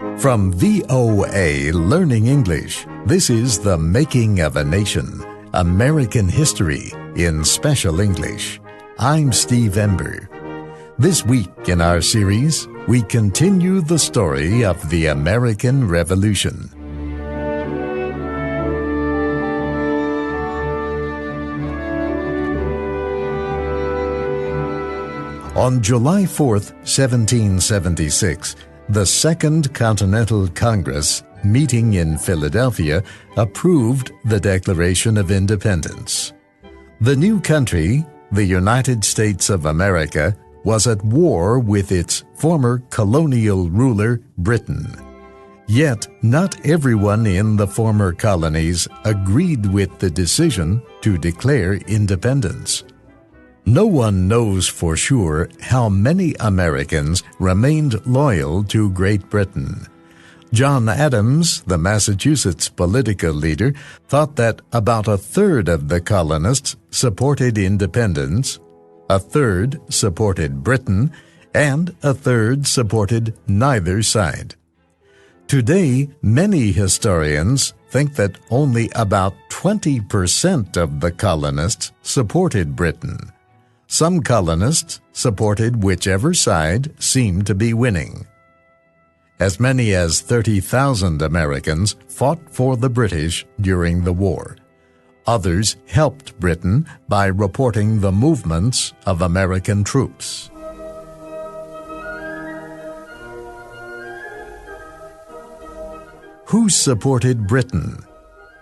From VOA Learning English, this is The Making of a Nation, American History in Special English. I'm Steve Ember. This week in our series, we continue the story of the American Revolution. On July 4th, 1776, the Second Continental Congress, meeting in Philadelphia, approved the Declaration of Independence. The new country, the United States of America, was at war with its former colonial ruler, Britain. Yet, not everyone in the former colonies agreed with the decision to declare independence. No one knows for sure how many Americans remained loyal to Great Britain. John Adams, the Massachusetts political leader, thought that about a third of the colonists supported independence, a third supported Britain, and a third supported neither side. Today, many historians think that only about 20% of the colonists supported Britain. Some colonists supported whichever side seemed to be winning. As many as 30,000 Americans fought for the British during the war. Others helped Britain by reporting the movements of American troops. Who supported Britain?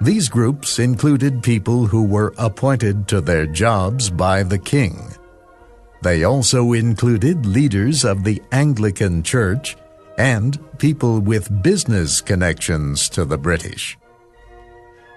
These groups included people who were appointed to their jobs by the king. They also included leaders of the Anglican Church and people with business connections to the British.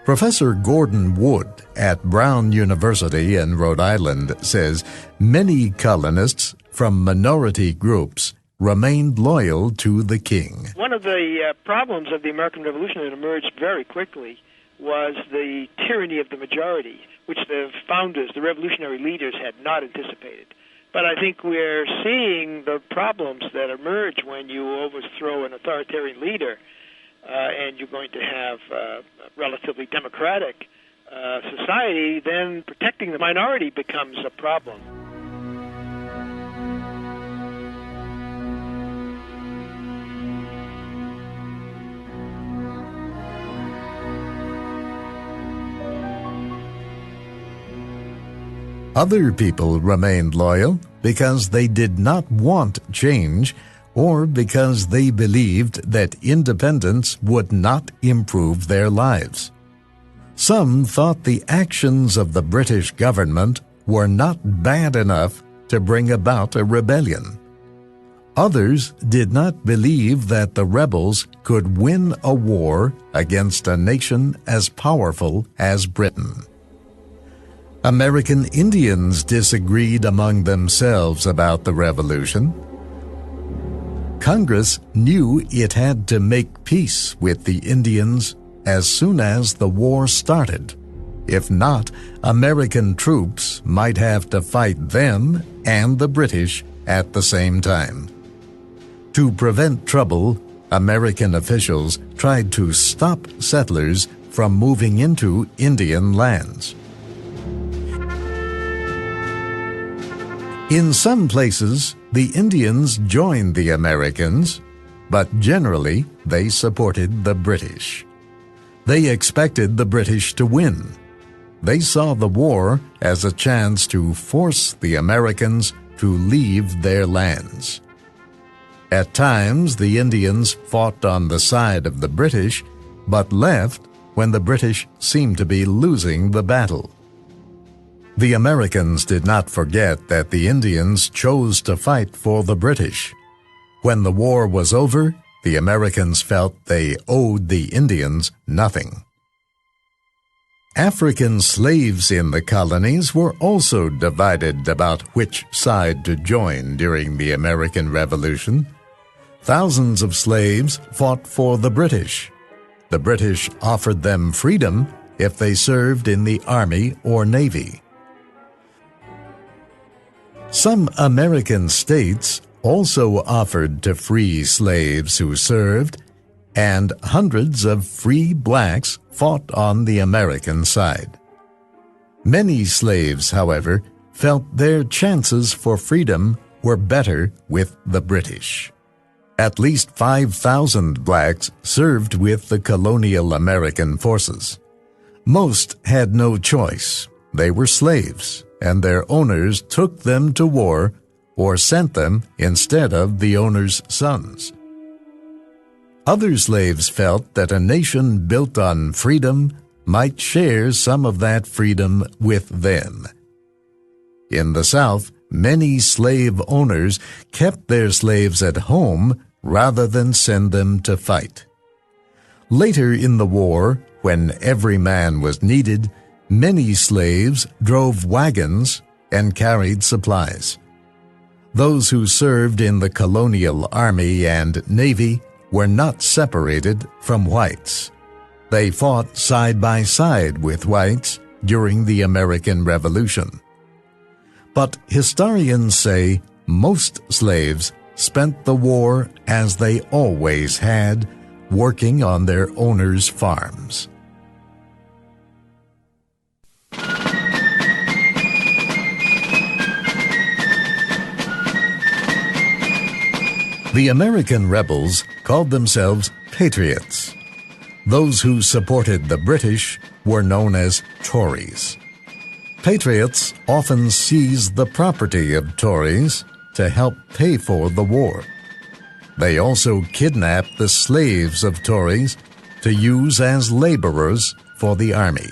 Professor Gordon Wood at Brown University in Rhode Island says many colonists from minority groups remained loyal to the king. One of the problems of the American Revolution that emerged very quickly was the tyranny of the majority, which the founders, the revolutionary leaders, had not anticipated. But I think we're seeing the problems that emerge when you overthrow an authoritarian leader and you're going to have a relatively democratic society, then protecting the minority becomes a problem. Other people remained loyal because they did not want change or because they believed that independence would not improve their lives. Some thought the actions of the British government were not bad enough to bring about a rebellion. Others did not believe that the rebels could win a war against a nation as powerful as Britain. American Indians disagreed among themselves about the revolution. Congress knew it had to make peace with the Indians as soon as the war started. If not, American troops might have to fight them and the British at the same time. To prevent trouble, American officials tried to stop settlers from moving into Indian lands. In some places, the Indians joined the Americans, but generally they supported the British. They expected the British to win. They saw the war as a chance to force the Americans to leave their lands. At times, the Indians fought on the side of the British, but left when the British seemed to be losing the battle. The Americans did not forget that the Indians chose to fight for the British. When the war was over, the Americans felt they owed the Indians nothing. African slaves in the colonies were also divided about which side to join during the American Revolution. Thousands of slaves fought for the British. The British offered them freedom if they served in the Army or Navy. Some American states also offered to free slaves who served, and hundreds of free blacks fought on the American side. Many slaves, however, felt their chances for freedom were better with the British. At least 5,000 blacks served with the colonial American forces. Most had no choice. They were slaves, and their owners took them to war or sent them instead of the owners' sons. Other slaves felt that a nation built on freedom might share some of that freedom with them. In the South, many slave owners kept their slaves at home rather than send them to fight. Later in the war, when every man was needed, many slaves drove wagons and carried supplies. Those who served in the colonial army and navy were not separated from whites. They fought side by side with whites during the American Revolution. But historians say most slaves spent the war as they always had, working on their owners' farms. The American rebels called themselves patriots. Those who supported the British were known as Tories. Patriots often seized the property of Tories to help pay for the war. They also kidnapped the slaves of Tories to use as laborers for the army.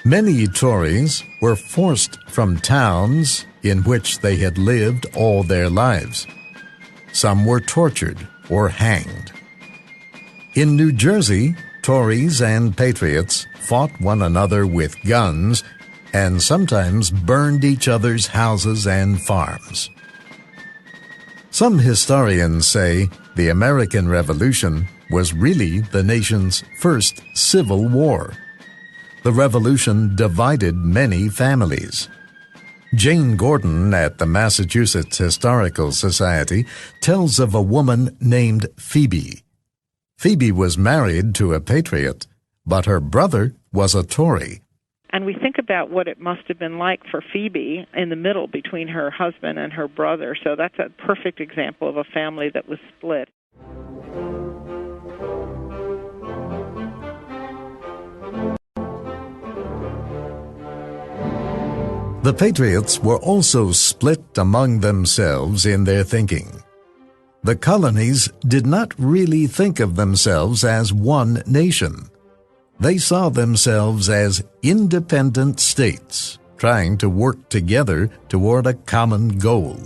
Many Tories were forced from towns in which they had lived all their lives. Some were tortured or hanged. In New Jersey, Tories and patriots fought one another with guns and sometimes burned each other's houses and farms. Some historians say the American Revolution was really the nation's first civil war. The Revolution divided many families. Jane Gordon at the Massachusetts Historical Society tells of a woman named Phoebe. Phoebe was married to a patriot, but her brother was a Tory. And we think about what it must have been like for Phoebe in the middle between her husband and her brother. So that's a perfect example of a family that was split. The patriots were also split among themselves in their thinking. The colonies did not really think of themselves as one nation. They saw themselves as independent states, trying to work together toward a common goal.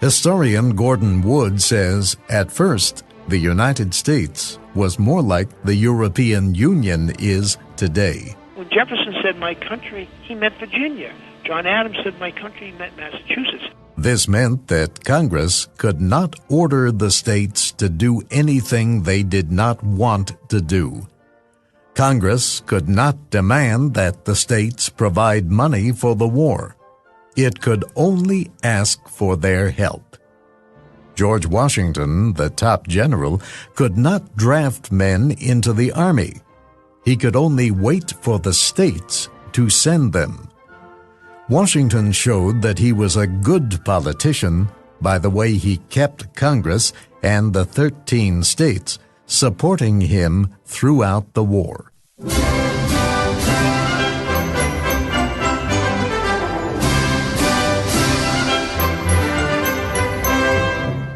Historian Gordon Wood says, at first, the United States was more like the European Union is today. When Jefferson said my country, he meant Virginia. John Adams said my country meant Massachusetts. This meant that Congress could not order the states to do anything they did not want to do. Congress could not demand that the states provide money for the war. It could only ask for their help. George Washington, the top general, could not draft men into the army. He could only wait for the states to send them. Washington showed that he was a good politician by the way he kept Congress and the 13 states supporting him throughout the war.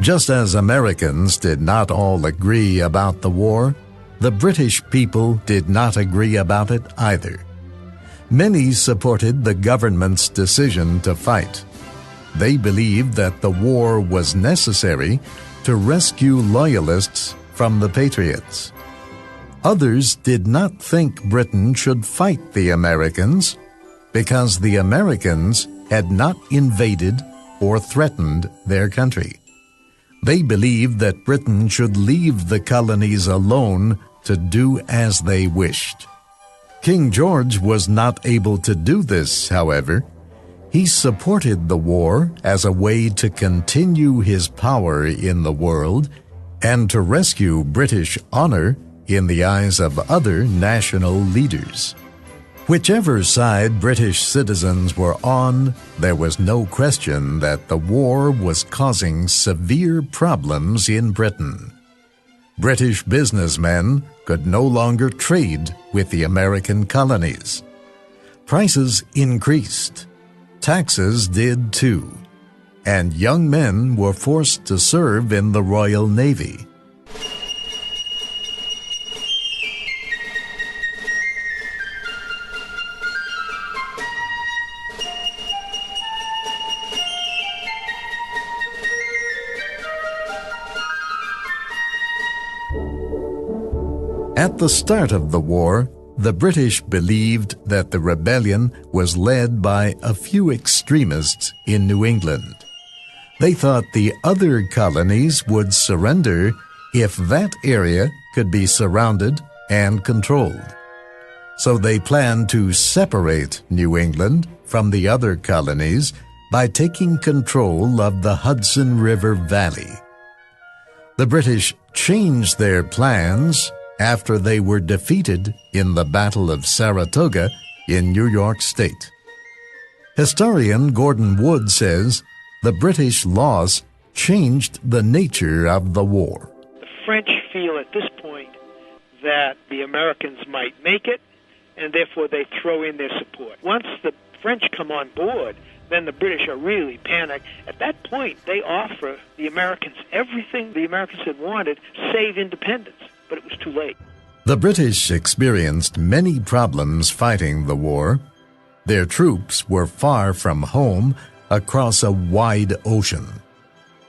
Just as Americans did not all agree about the war, the British people did not agree about it either. Many supported the government's decision to fight. They believed that the war was necessary to rescue loyalists from the Patriots. Others did not think Britain should fight the Americans because the Americans had not invaded or threatened their country. They believed that Britain should leave the colonies alone to do as they wished. King George was not able to do this, however. He supported the war as a way to continue his power in the world and to rescue British honor in the eyes of other national leaders. Whichever side British citizens were on, there was no question that the war was causing severe problems in Britain. British businessmen could no longer trade with the American colonies. Prices increased. Taxes did too. And young men were forced to serve in the Royal Navy. At the start of the war, the British believed that the rebellion was led by a few extremists in New England. They thought the other colonies would surrender if that area could be surrounded and controlled. So they planned to separate New England from the other colonies by taking control of the Hudson River Valley. The British changed their plans after they were defeated in the Battle of Saratoga in New York State. Historian Gordon Wood says the British loss changed the nature of the war. The French feel at this point that the Americans might make it, and therefore they throw in their support. Once the French come on board, then the British are really panicked. At that point, they offer the Americans everything the Americans had wanted, save independence. But it was too late. The British experienced many problems fighting the war. Their troops were far from home across a wide ocean.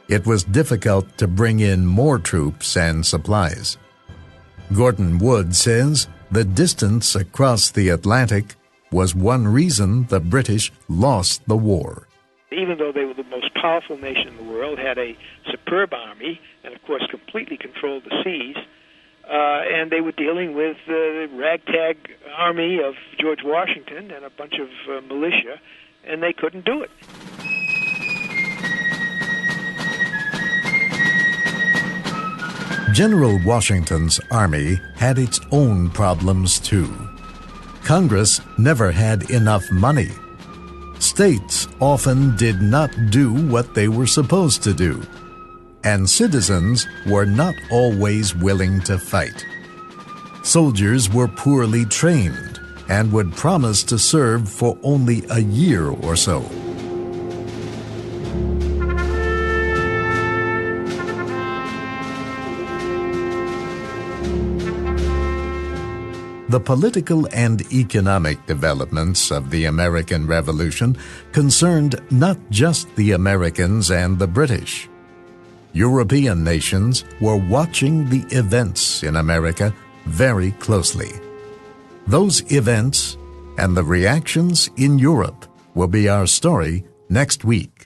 It was difficult to bring in more troops and supplies. Gordon Wood says the distance across the Atlantic was one reason the British lost the war. Even though they were the most powerful nation in the world, had a superb army, and of course completely controlled the seas, and they were dealing with the ragtag army of George Washington and a bunch of militia, and they couldn't do it. General Washington's army had its own problems too. Congress never had enough money. States often did not do what they were supposed to do. And citizens were not always willing to fight. Soldiers were poorly trained and would promise to serve for only a year or so. The political and economic developments of the American Revolution concerned not just the Americans and the British. European nations were watching the events in America very closely. Those events and the reactions in Europe will be our story next week.